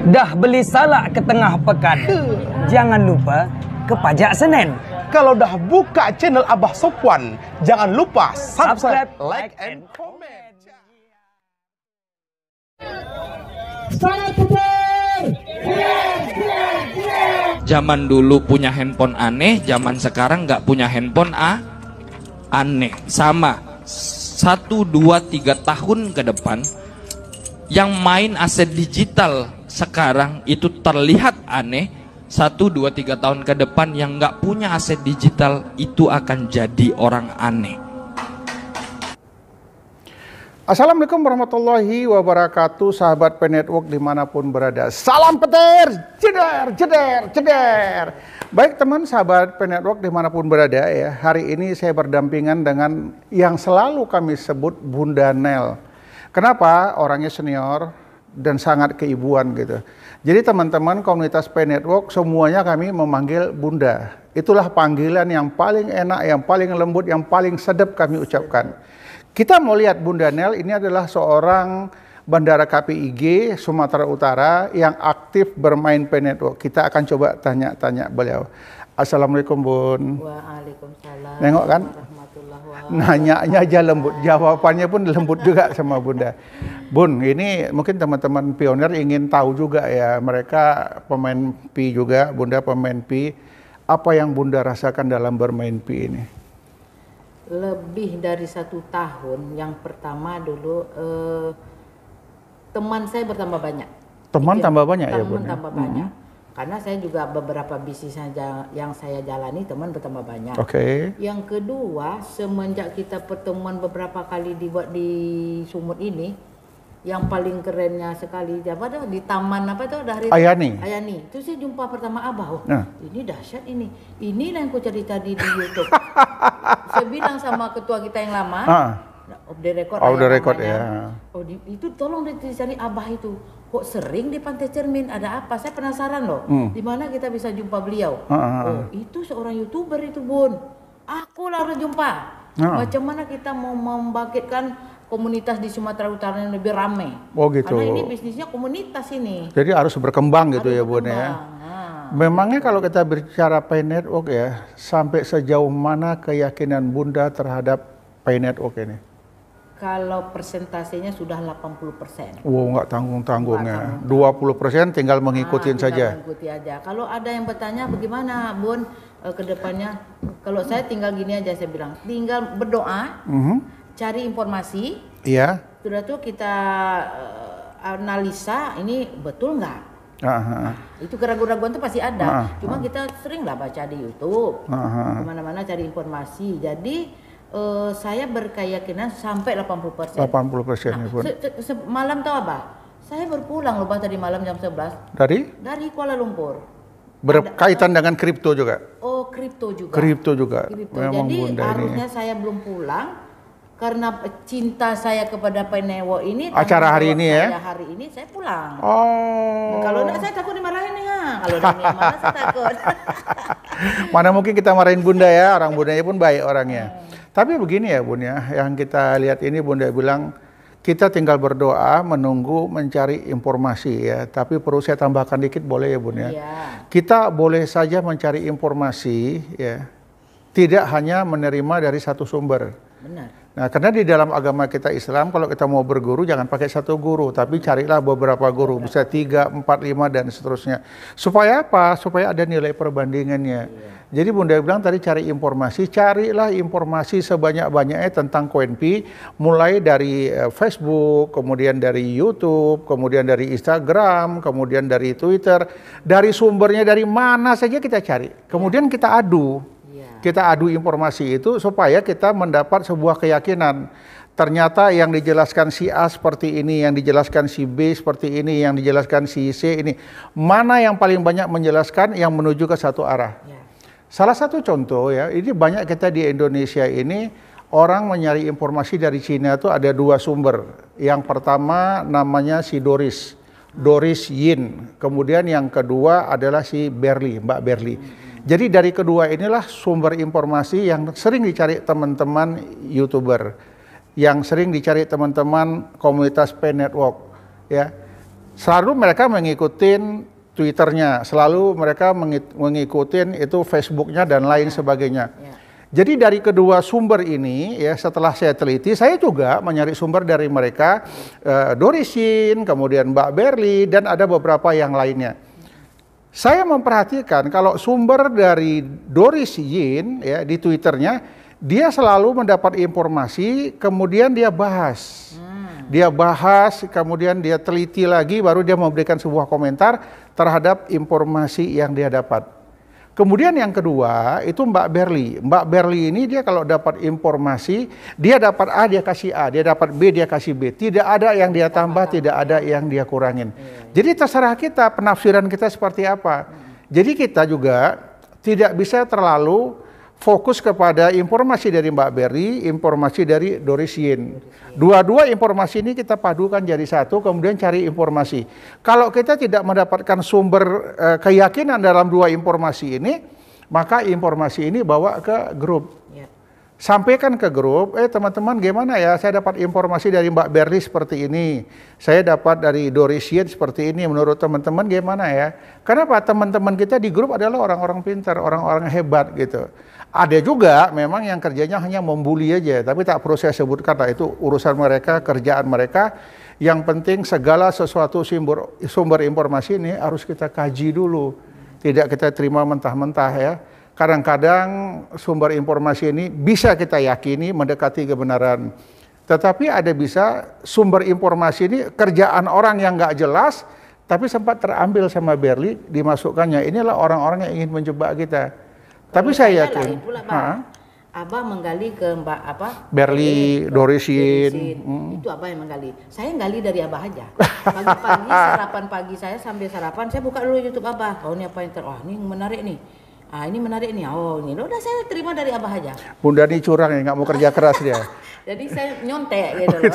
Dah beli salak ke tengah pekan, jangan lupa ke pajak Senen. Kalau dah buka channel Abah Sopwan, jangan lupa subscribe, like, and comment. Zaman dulu punya handphone aneh, zaman sekarang nggak punya handphone aneh. Sama 1, 2, 3 tahun ke depan, yang main aset digital sekarang itu terlihat aneh. 1, 2, 3 tahun ke depan yang nggak punya aset digital itu akan jadi orang aneh. Assalamualaikum warahmatullahi wabarakatuh, sahabat P-Network dimanapun berada. Salam petir, jeder, jeder, jeder. Baik teman sahabat P-Network dimanapun berada ya, hari ini saya berdampingan dengan yang selalu kami sebut Bunda Nel. Kenapa? Orangnya senior dan sangat keibuan gitu. Jadi teman-teman komunitas P-Network semuanya kami memanggil Bunda. Itulah panggilan yang paling enak, yang paling lembut, yang paling sedap kami ucapkan. Kita mau lihat Bunda Nel ini adalah seorang bandara KPIG Sumatera Utara yang aktif bermain P-Network. Kita akan coba tanya-tanya beliau. Assalamualaikum Bun. Waalaikumsalam. Nengok kan? Nanyanya aja lembut, jawabannya pun lembut juga sama Bunda. Bun, ini mungkin teman-teman pionir ingin tahu juga ya, mereka pemain Pi juga, Bunda pemain Pi. Apa yang Bunda rasakan dalam bermain Pi ini? Lebih dari 1 tahun. Yang pertama dulu teman saya bertambah banyak. Teman tambah banyak ya Bun? Teman tambah banyak. Karena saya juga beberapa bisnis yang saya jalani teman bertambah banyak. Oke. Yang kedua, semenjak kita pertemuan beberapa kali dibuat di Sumut ini, yang paling kerennya sekali apa tuh di taman apa tuh dari Ayani. Ayani. Itu saya jumpa pertama Abah. Oh, nah. ini dahsyat ini. Inilah yang ku cari tadi di YouTube. Saya bilang sama ketua kita yang lama, off the record. Off the record ya. Oh, itu tolong dicari Abah itu. Kok sering di Pantai Cermin, ada apa? Saya penasaran loh. Di mana kita bisa jumpa beliau? Oh, itu seorang YouTuber itu, Bun. Aku lalu jumpa. Macam mana kita mau membangkitkan komunitas di Sumatera Utara yang lebih ramai. Oh gitu. Karena ini bisnisnya komunitas ini. Jadi harus berkembang gitu ya Bun ya. Memangnya kalau kita bicara P-Network ya, sampai sejauh mana keyakinan Bunda terhadap P-Network ini? Kalau persentasenya sudah 80%. Wow, nggak tanggung-tanggung ya. 20% tinggal ngikutin saja. Mengikuti aja. Kalau ada yang bertanya bagaimana Bun ke depannya? Kalau saya tinggal gini aja saya bilang, tinggal berdoa, cari informasi. Iya. Sudah tuh kita analisa ini betul nggak? Itu keraguan-keraguan itu pasti ada. Cuma kita sering lah baca di YouTube, kemana-mana cari informasi. Jadi saya berkeyakinan sampai 80%. 80% ya Bun. Malam tahu apa? Saya berpulang lupa tadi malam jam 11. Dari Kuala Lumpur. Berkaitan dengan kripto juga? Oh, kripto juga. Kripto juga. Memang jadi Bunda harusnya ini. Saya belum pulang karena cinta saya kepada P-Network ini. Acara hari ini ya? Hari ini saya pulang. Oh. Kalau enggak saya takut dimarahin ya. Kalau dimarahin saya takut. Mana mungkin kita marahin Bunda ya, orang Bundanya pun baik orangnya. Tapi begini ya Bun ya, yang kita lihat ini Bunda bilang kita tinggal berdoa, menunggu, mencari informasi ya. Tapi perlu saya tambahkan dikit boleh ya Bun ya. Kita boleh saja mencari informasi ya, tidak hanya menerima dari satu sumber. Benar. Nah, karena di dalam agama kita Islam, kalau kita mau berguru jangan pakai satu guru, tapi carilah beberapa guru, bisa 3, 4, 5 dan seterusnya. Supaya apa? Supaya ada nilai perbandingannya. Jadi Bunda bilang tadi cari informasi, carilah informasi sebanyak-banyaknya tentang koin Pi, mulai dari Facebook, kemudian dari YouTube, kemudian dari Instagram, kemudian dari Twitter, dari sumbernya dari mana saja kita cari. Kemudian kita adu. Kita adu informasi itu supaya kita mendapat sebuah keyakinan. Ternyata yang dijelaskan si A seperti ini, yang dijelaskan si B seperti ini, yang dijelaskan si C ini. Mana yang paling banyak menjelaskan yang menuju ke satu arah. Salah satu contoh ya, ini banyak kita di Indonesia ini orang mencari informasi dari Cina itu ada 2 sumber. Yang pertama namanya si Doris Yin. Kemudian yang kedua adalah si Berli, Mbak Berli. Jadi dari kedua inilah sumber informasi yang sering dicari teman-teman YouTuber, yang sering dicari teman-teman komunitas P-Network ya. Selalu mereka mengikutin Twitternya, selalu mereka mengikutin itu Facebooknya dan lain sebagainya. Jadi dari kedua sumber ini, ya setelah saya teliti, saya juga mencari sumber dari mereka, Doris Yin, kemudian Mbak Berli, dan ada beberapa yang lainnya. Saya memperhatikan kalau sumber dari Doris Yin ya di Twitternya, dia selalu mendapat informasi, kemudian dia bahas. Dia bahas, kemudian dia teliti lagi, baru dia memberikan sebuah komentar terhadap informasi yang dia dapat. Kemudian yang kedua itu Mbak Berli. Mbak Berli ini dia kalau dapat informasi, dia dapat A dia kasih A, dia dapat B dia kasih B. Tidak ada yang dia tambah, tidak ada yang dia kurangin. Jadi terserah kita penafsiran kita seperti apa. Jadi kita juga tidak bisa terlalu fokus kepada informasi dari Mbak Berli, informasi dari Doris Yin. Dua-dua informasi ini kita padukan jadi satu, kemudian cari informasi. Kalau kita tidak mendapatkan sumber keyakinan dalam dua informasi ini, maka informasi ini bawa ke grup. Sampaikan ke grup, teman-teman gimana ya, saya dapat informasi dari Mbak Berli seperti ini, saya dapat dari Doris Yin seperti ini, menurut teman-teman gimana ya? Kenapa? Teman-teman kita di grup adalah orang-orang pintar, orang-orang hebat gitu. Ada juga memang yang kerjanya hanya membuli aja, tapi tak perlu saya sebutkan lah, itu urusan mereka, kerjaan mereka. Yang penting segala sesuatu sumber informasi ini harus kita kaji dulu, tidak kita terima mentah-mentah ya. Kadang-kadang sumber informasi ini bisa kita yakini mendekati kebenaran, tetapi ada bisa sumber informasi ini kerjaan orang yang nggak jelas, tapi sempat terambil sama Berli, dimasukkannya. Inilah orang-orang yang ingin menjebak kita. Tapi saya yakin, Abah menggali ke Mbak apa? Berli, Doris Yin. Itu Abah yang menggali. Saya gali dari Abah aja. Pagi-pagi sarapan pagi saya sambil sarapan, saya buka dulu YouTube Abah. Oh ini apa yang ini menarik nih. Ah ini menarik nih. Oh ini udah saya terima dari Abah aja. Bunda ini curang ya, nggak mau kerja keras dia. Jadi saya nyontek gitu loh.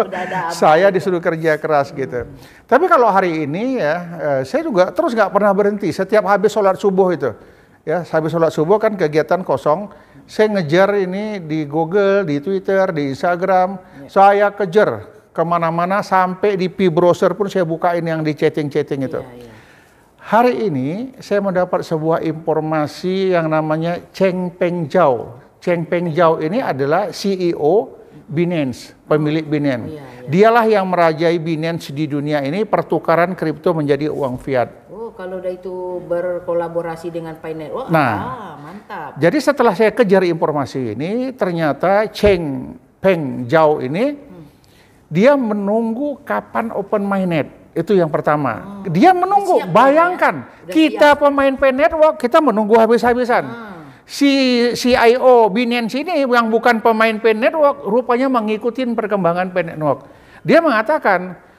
Udah ada Abah. Saya disuruh kerja keras gitu. Tapi kalau hari ini ya, saya juga terus nggak pernah berhenti. Setiap habis sholat subuh itu. Ya, habis sholat subuh kan kegiatan kosong, saya ngejar ini di Google, di Twitter, di Instagram, saya kejar kemana-mana sampai di P-browser pun saya bukain yang di chatting-chatting itu. Hari ini saya mendapat sebuah informasi yang namanya Cheng Peng Zhao. Cheng Peng Zhao ini adalah CEO Binance, pemilik Binance. Dialah yang merajai Binance di dunia ini, pertukaran kripto menjadi uang fiat. Kalau udah itu berkolaborasi dengan Pi Network, mantap. Jadi setelah saya kejar informasi ini, ternyata Cheng Peng Zhao ini, dia menunggu kapan open mainnet. Itu yang pertama. Dia menunggu, bayangkan, kita pemain Pi Network, kita menunggu habis-habisan. Si CIO Binance ini yang bukan pemain Pi Network, rupanya mengikuti perkembangan Pi Network. Dia mengatakan,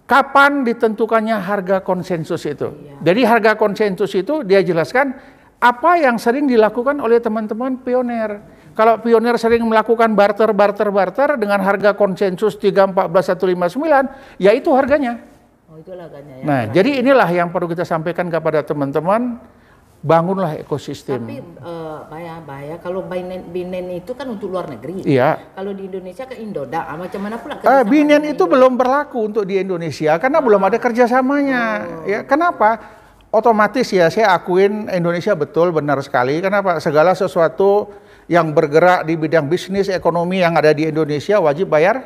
kapan ditentukannya harga konsensus itu? Jadi harga konsensus itu dia jelaskan apa yang sering dilakukan oleh teman-teman pioner. Kalau pioner sering melakukan barter dengan harga konsensus 314.159, ya itu harganya. Oh, itulah harganya ya. Nah, jadi inilah yang perlu kita sampaikan kepada teman-teman. Bangunlah ekosistem. Tapi bahaya kalau Binance itu kan untuk luar negeri. Iya. Kalau di Indonesia ke Indodax, macam mana pula? Binance itu belum berlaku untuk di Indonesia karena belum ada kerjasamanya. Ya, kenapa? Otomatis ya saya akuin Indonesia betul benar sekali. Kenapa? Segala sesuatu yang bergerak di bidang bisnis ekonomi yang ada di Indonesia wajib bayar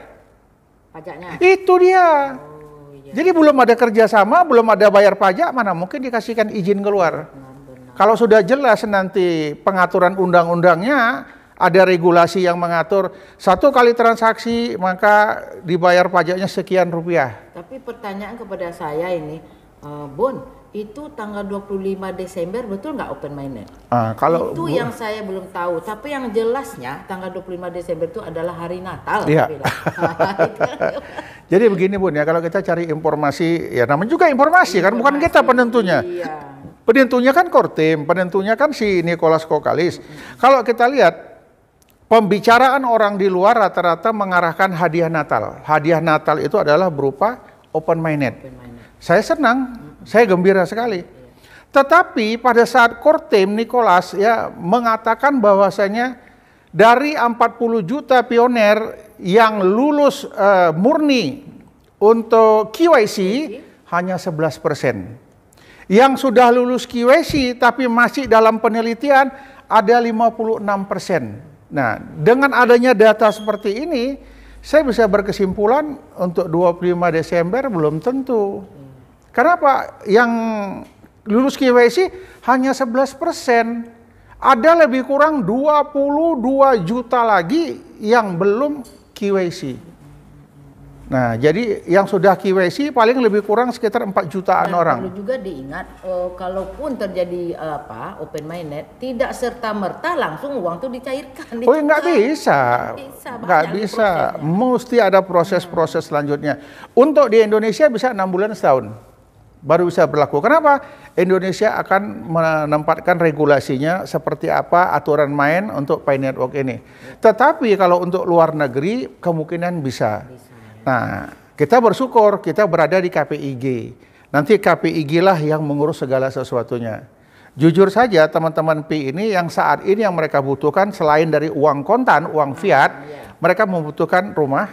pajaknya. Itu dia. Jadi belum ada kerjasama, belum ada bayar pajak, mana mungkin dikasihkan izin keluar. Kalau sudah jelas nanti pengaturan undang-undangnya, ada regulasi yang mengatur 1 kali transaksi maka dibayar pajaknya sekian rupiah. Tapi pertanyaan kepada saya ini, Bon, itu tanggal 25 Desember betul nggak open mainnet? Kalau itu yang saya belum tahu, tapi yang jelasnya tanggal 25 Desember itu adalah hari Natal. Iya. Jadi begini Bun ya, kalau kita cari informasi, ya namanya juga informasi kan, bukan kita penentunya. Iya. Penentunya kan Kortim, penentunya kan si Nicholas Kokalis. Kalau kita lihat, pembicaraan orang di luar rata-rata mengarahkan hadiah Natal. Hadiah Natal itu adalah berupa open mainnet. Saya senang, saya gembira sekali. Tetapi pada saat Kortim, Nicholas ya mengatakan bahwasanya dari 40 juta pioner yang lulus murni Untuk QIC hanya 11%. Yang sudah lulus QIC tapi masih dalam penelitian ada 56%. Nah, dengan adanya data seperti ini, saya bisa berkesimpulan untuk 25 Desember belum tentu. Kenapa? Yang lulus QIC hanya 11%. Ada lebih kurang 22 juta lagi yang belum QIC. Nah, jadi yang sudah QIC paling lebih kurang sekitar 4 jutaan orang. Perlu juga diingat, kalaupun terjadi open minded, tidak serta merta langsung uang itu dicairkan. Oh, nggak bisa, nggak bisa. Mesti ada proses-proses selanjutnya. Untuk di Indonesia bisa 6 bulan setahun baru bisa berlaku. Kenapa? Indonesia akan menempatkan regulasinya seperti apa aturan main untuk Pi Network ini. Tetapi kalau untuk luar negeri kemungkinan bisa. Nah, kita bersyukur kita berada di KPIG. Nanti KPIG lah yang mengurus segala sesuatunya. Jujur saja teman-teman Pi ini yang saat ini yang mereka butuhkan selain dari uang kontan, uang fiat, mereka membutuhkan rumah,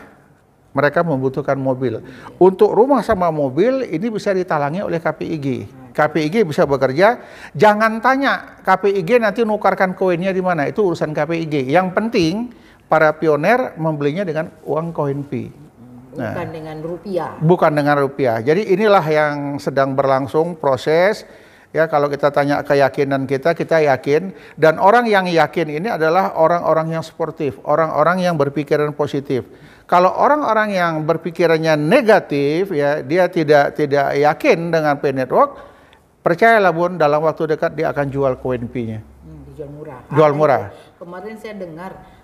mereka membutuhkan mobil. Untuk rumah sama mobil ini bisa ditalangi oleh KPIG. KPIG bisa bekerja, jangan tanya KPIG nanti nukarkan koinnya di mana, itu urusan KPIG. Yang penting para pioner membelinya dengan uang koin Pi. Bukan dengan rupiah. Bukan dengan rupiah. Jadi inilah yang sedang berlangsung proses. Ya, kalau kita tanya keyakinan kita yakin. Dan orang yang yakin ini adalah orang-orang yang sportif, orang-orang yang berpikiran positif. Kalau orang-orang yang berpikirannya negatif, ya dia tidak yakin dengan Pi Network, percayalah Bun, dalam waktu dekat dia akan jual koin Pi-nya. Dijual murah. Jual murah. Kemarin saya dengar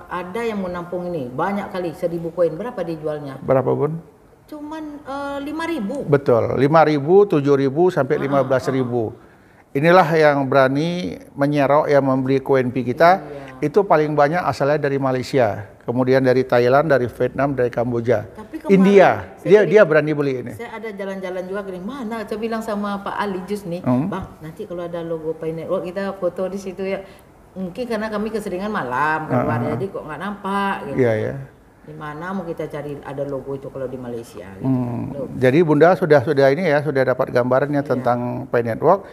ada yang mau nampung ini banyak kali 1000 koin, berapa dijualnya? Berapa Bun? Cuman 5.000. Betul, 5.000, 7.000 sampai 15.000. Inilah yang berani menyerok yang membeli koin Pi kita. Itu paling banyak asalnya dari Malaysia, kemudian dari Thailand, dari Vietnam, dari Kamboja, India. Dia berani beli ini. Saya ada jalan-jalan juga gini, mana? Saya bilang sama Pak Ali Jus nih, Bang, nanti kalau ada logo Pi Network kita foto di situ ya. Mungkin karena kami keseringan malam keluar, jadi kok nggak nampak gitu. Iya. Di mana mau kita cari ada logo itu kalau di Malaysia gitu. Jadi Bunda sudah ini ya, sudah dapat gambarannya tentang Pi Network.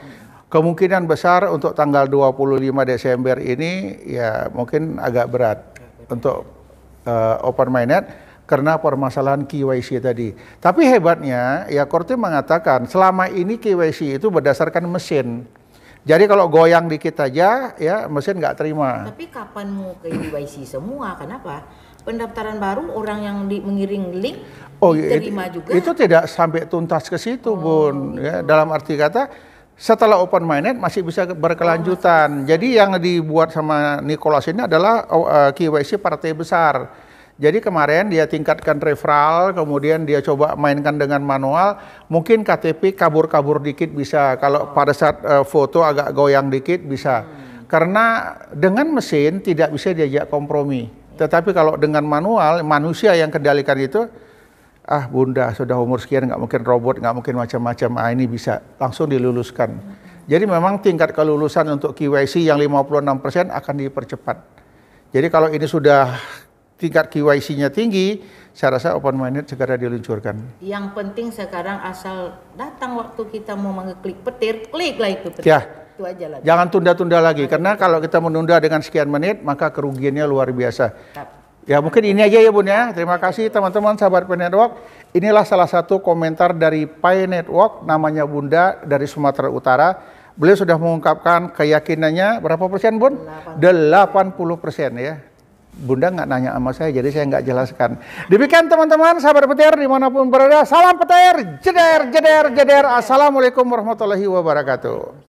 Kemungkinan besar untuk tanggal 25 Desember ini ya mungkin agak berat untuk open mainnet karena permasalahan KYC tadi. Tapi hebatnya ya Korte mengatakan selama ini KYC itu berdasarkan mesin. Jadi kalau goyang dikit aja ya mesin nggak terima. Tapi kapan mau ke KYC semua? Kenapa? Pendaftaran baru orang yang mengiring link diterima juga. Itu tidak sampai tuntas ke situ, Bun. Ya, dalam arti kata setelah open mainnet masih bisa berkelanjutan. Jadi yang dibuat sama Nicholas ini adalah KYC partai besar. Jadi kemarin dia tingkatkan referral, kemudian dia coba mainkan dengan manual. Mungkin KTP kabur-kabur dikit bisa. Kalau pada saat foto agak goyang dikit bisa. Karena dengan mesin tidak bisa diajak kompromi. Tetapi kalau dengan manual, manusia yang kendalikan itu, Bunda sudah umur sekian nggak mungkin robot, nggak mungkin macam-macam. Ini bisa langsung diluluskan. Jadi memang tingkat kelulusan untuk KYC yang 56% akan dipercepat. Jadi kalau ini sudah tingkat KYC-nya tinggi, saya rasa open mainnet segera diluncurkan. Yang penting sekarang asal datang waktu kita mau mengeklik petir, kliklah itu petir. Ya. Itu aja lah. Jangan tunda-tunda lagi, karena kalau kita menunda dengan sekian menit, maka kerugiannya luar biasa. Ya mungkin ini aja ya Bun ya. Terima kasih teman-teman sahabat Pi Network. Inilah salah satu komentar dari Pi Network, namanya Bunda dari Sumatera Utara. Beliau sudah mengungkapkan keyakinannya berapa persen Bun? 80% ya. Bunda nggak nanya sama saya, jadi saya nggak jelaskan. Demikian teman-teman, sahabat petir dimanapun berada. Salam petir, jeder, jeder, jeder. Assalamualaikum warahmatullahi wabarakatuh.